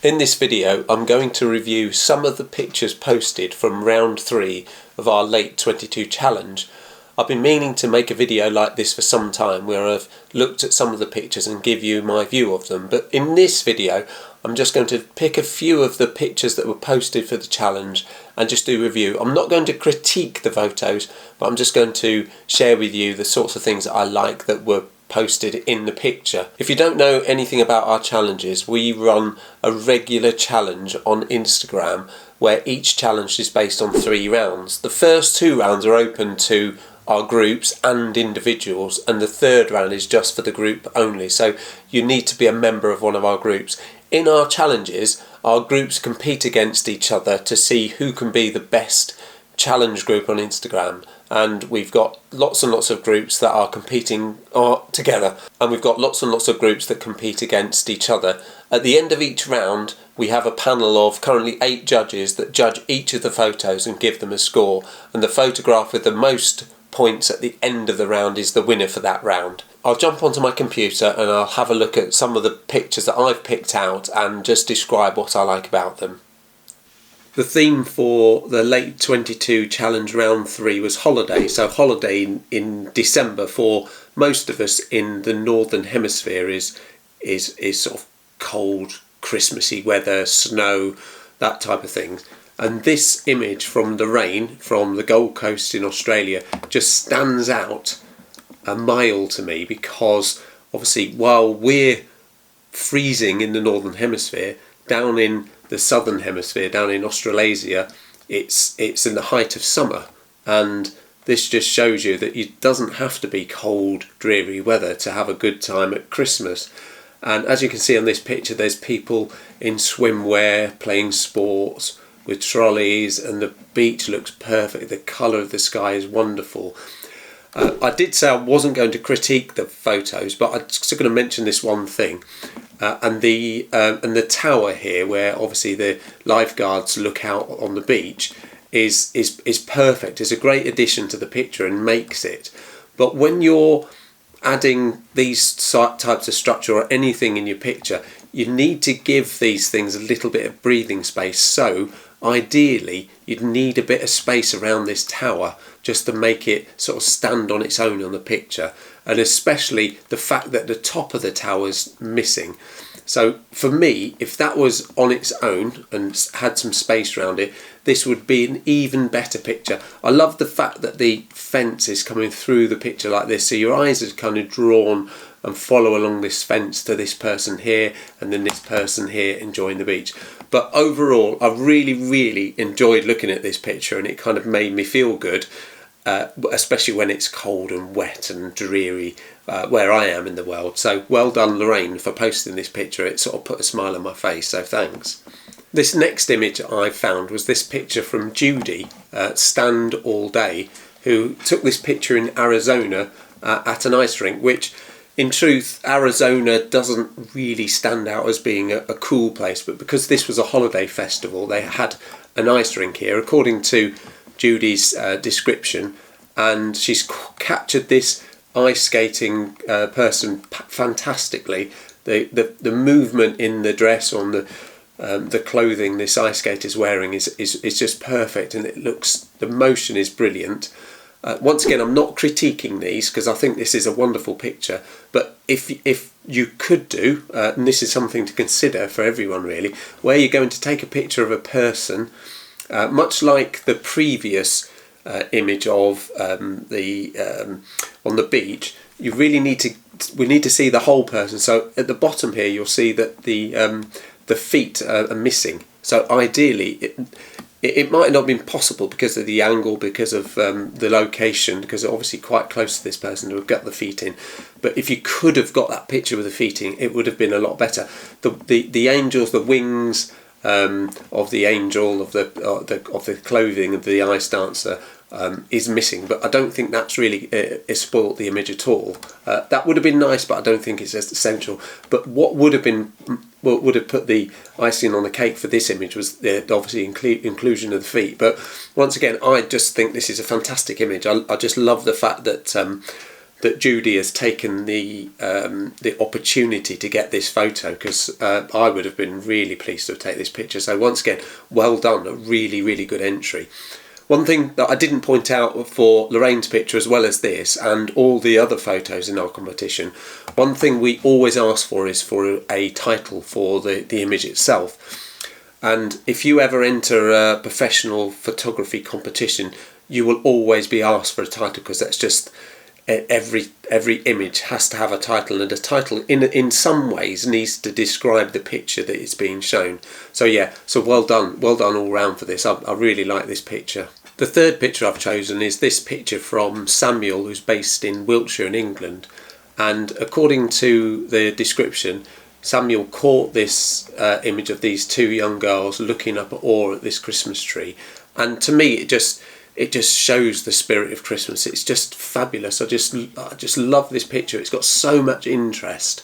In this video, I'm going to review some of the pictures posted from round 3 of our Late 22 challenge. I've been meaning to make a video like this for some time where I've looked at some of the pictures and give you my view of them, but in this video I'm just going to pick a few of the pictures that were posted for the challenge and just do a review. I'm not going to critique the photos, but I'm just going to share with you the sorts of things that I like that were posted in the picture. If you don't know anything about our challenges, we run a regular challenge on Instagram where each challenge is based on 3 rounds. The first 2 rounds are open to our groups and individuals, and the 3rd round is just for the group only, so you need to be a member of one of our groups. In our challenges, our groups compete against each other to see who can be the best challenge group on Instagram, and we've got lots and lots of groups that are competing together, and we've got lots and lots of groups that compete against each other. At the end of each round we have a panel of currently 8 judges that judge each of the photos and give them a score, and the photograph with the most points at the end of the round is the winner for that round. I'll jump onto my computer and I'll have a look at some of the pictures that I've picked out and just describe what I like about them. The theme for the Late 22 challenge round 3 was holiday. So holiday in December for most of us in the northern hemisphere is sort of cold, Christmassy weather, snow, that type of thing. And this image from the rain from the Gold Coast in Australia just stands out a mile to me, because obviously while we're freezing in the northern hemisphere, down in the southern hemisphere, down in Australasia, it's in the height of summer, and this just shows you that it doesn't have to be cold, dreary weather to have a good time at Christmas. And as you can see on this picture, there's people in swimwear playing sports with trolleys, and the beach looks perfect. The colour of the sky is wonderful. I did say I wasn't going to critique the photos, but I'm just going to mention this one thing. And the tower here, where obviously the lifeguards look out on the beach, is perfect. It's a great addition to the picture and makes it. But when you're adding these types of structure or anything in your picture, you need to give these things a little bit of breathing space. So ideally you'd need a bit of space around this tower just to make it sort of stand on its own on the picture, and especially the fact that the top of the tower's missing. So for me, if that was on its own and had some space around it, this would be an even better picture. I love the fact that the fence is coming through the picture like this, so your eyes are kind of drawn and follow along this fence to this person here and then this person here enjoying the beach. But overall, I really enjoyed looking at this picture, and it kind of made me feel good, especially when it's cold and wet and dreary where I am in the world. So well done, Lorraine, for posting this picture. It sort of put a smile on my face, so thanks. This next image I found was this picture from Judy, Stand All Day, who took this picture in Arizona at an ice rink, which in truth Arizona doesn't really stand out as being a cool place, but because this was a holiday festival they had an ice rink here according to Judy's description, and she's captured this ice skating person fantastically. The movement in the dress on the clothing this ice skater is wearing is just perfect, and it looks, the motion is brilliant. Once again, I'm not critiquing these because I think this is a wonderful picture, but if you could do, and this is something to consider for everyone really, where you're going to take a picture of a person, much like the previous image of on the beach, you really need to see the whole person. So at the bottom here you'll see that the feet are missing. So ideally it might not have been possible because of the angle, because of the location, because they're obviously quite close to this person to have got the feet in. But if you could have got that picture with the feet in, it would have been a lot better. The angels, the wings of the angel, of the clothing of the ice dancer is missing, but I don't think that's really spoilt the image at all. That would have been nice, but I don't think it's essential. But what would have put the icing on the cake for this image was the obviously inclusion of the feet. But once again, I just think this is a fantastic image. I just love the fact that that Judy has taken the opportunity to get this photo, because I would have been really pleased to have taken this picture. So once again, well done, a really, really good entry. One thing that I didn't point out for Lorraine's picture, as well as this and all the other photos in our competition, one thing we always ask for is for a title for the image itself. And if you ever enter a professional photography competition, you will always be asked for a title, because that's just every image has to have a title, and a title in some ways needs to describe the picture that is being shown. So yeah, so well done all round for this. I really like this picture. The third picture I've chosen is this picture from Samuel, who's based in Wiltshire in England, and according to the description, Samuel caught this image of these two young girls looking up at this Christmas tree, and to me it just shows the spirit of Christmas. It's just fabulous. I just love this picture. It's got so much interest.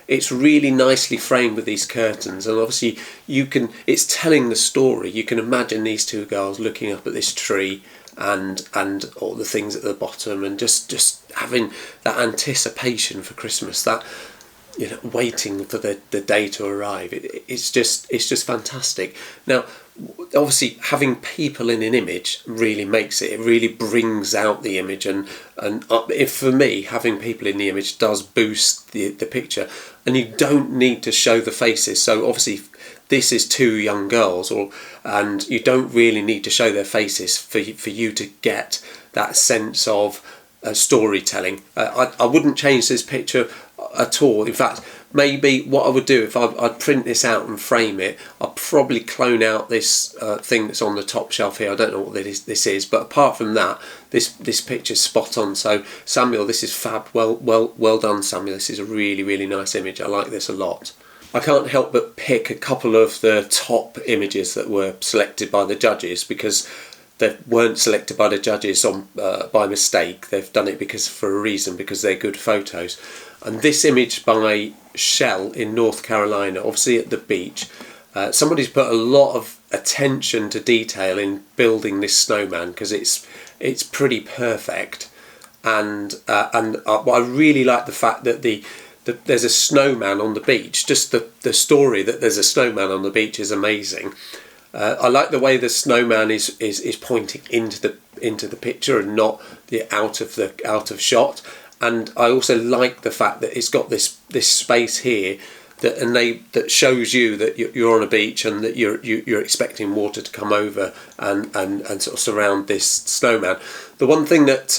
It's really nicely framed with these curtains, and obviously it's telling the story. You can imagine these two girls looking up at this tree and all the things at the bottom, and just having that anticipation for Christmas, that waiting for the day to arrive. It's just fantastic. Now, obviously, having people in an image really makes it really brings out the image, and if for me, having people in the image does boost the picture, and you don't need to show the faces. So obviously, this is two young girls, and you don't really need to show their faces for you to get that sense of storytelling. I wouldn't change this picture at all. In fact, maybe what I would do, if I'd print this out and frame it, I'd probably clone out this thing that's on the top shelf here. I don't know what this is, but apart from that, this picture's spot on. So Samuel, this is fab. Well done, Samuel. This is a really, really nice image. I like this a lot. I can't help but pick a couple of the top images that were selected by the judges, because they weren't selected by the judges by mistake. They've done it for a reason, because they're good photos. And this image by Shell in North Carolina, obviously at the beach, somebody's put a lot of attention to detail in building this snowman, because it's pretty perfect. And I really like the fact that there's a snowman on the beach. Just the story that there's a snowman on the beach is amazing. I like the way the snowman is pointing into the picture and not out of shot. And I also like the fact that it's got this space here that shows you that you're on a beach, and that you're expecting water to come over and sort of surround this snowman. The one thing that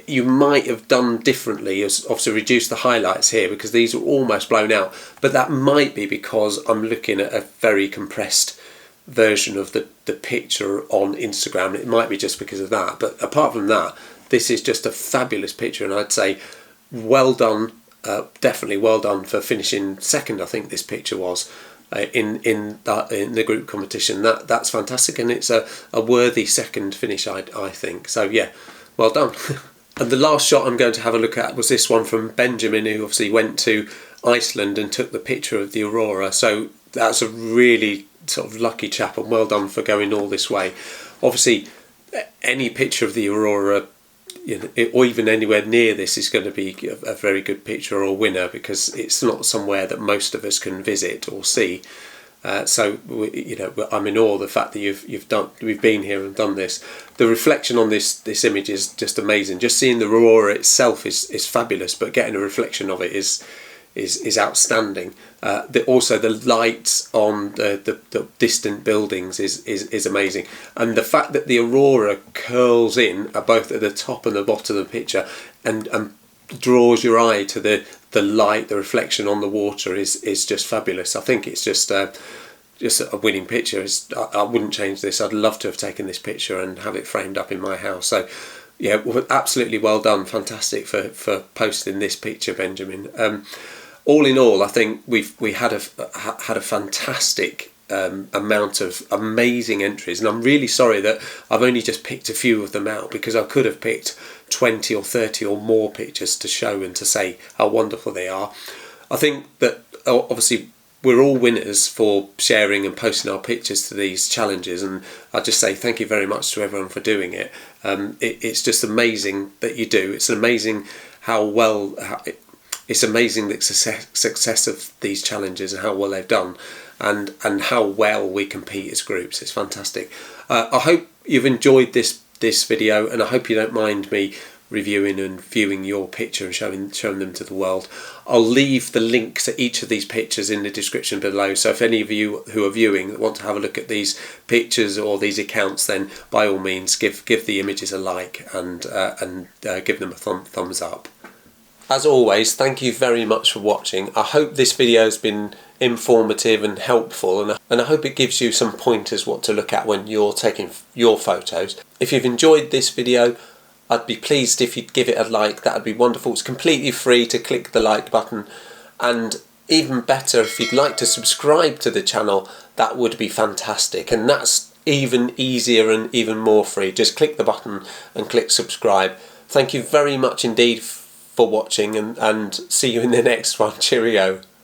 you might have done differently is obviously reduce the highlights here, because these are almost blown out. But that might be because I'm looking at a very compressed version of the picture on Instagram. It might be just because of that. But apart from that, this is just a fabulous picture, and I'd say well done, definitely well done for finishing second. I think this picture was in the group competition. That's fantastic, and it's a worthy second finish, I think. So yeah, well done. And the last shot I'm going to have a look at was this one from Benjamin, who obviously went to Iceland and took the picture of the aurora. So that's a really sort of lucky chap, and well done for going all this way. Obviously, any picture of the aurora, or even anywhere near this, is going to be a very good picture or winner, because it's not somewhere that most of us can visit or see. So I'm in awe of the fact that we've been here and done this. The reflection on this image is just amazing. Just seeing the aurora itself is fabulous, but getting a reflection of it is outstanding. Also the lights on the distant buildings is amazing, and the fact that the aurora curls in both at the top and the bottom of the picture and draws your eye to the light, the reflection on the water is just fabulous. I think it's just a winning picture. I wouldn't change this. I'd love to have taken this picture and have it framed up in my house. So yeah, absolutely well done. Fantastic for posting this picture, Benjamin. All in all, I think we had a fantastic amount of amazing entries, and I'm really sorry that I've only just picked a few of them out, because I could have picked 20 or 30 or more pictures to show and to say how wonderful they are. I think that obviously we're all winners for sharing and posting our pictures to these challenges, and I just say thank you very much to everyone for doing it. It's just amazing that you do. It's amazing it's amazing the success of these challenges and how well they've done, and how well we compete as groups. It's fantastic. I hope you've enjoyed this video, and I hope you don't mind me reviewing and viewing your picture and showing them to the world. I'll leave the link to each of these pictures in the description below, so if any of you who are viewing want to have a look at these pictures or these accounts, then by all means give the images a like and give them a thumbs up. As always, thank you very much for watching. I hope this video has been informative and helpful, and I hope it gives you some pointers what to look at when you're taking your photos. If you've enjoyed this video, I'd be pleased if you'd give it a like. That would be wonderful. It's completely free to click the like button, and even better, if you'd like to subscribe to the channel, that would be fantastic, and that's even easier and even more free. Just click the button and click subscribe. Thank you very much indeed for watching, and see you in the next one. Cheerio.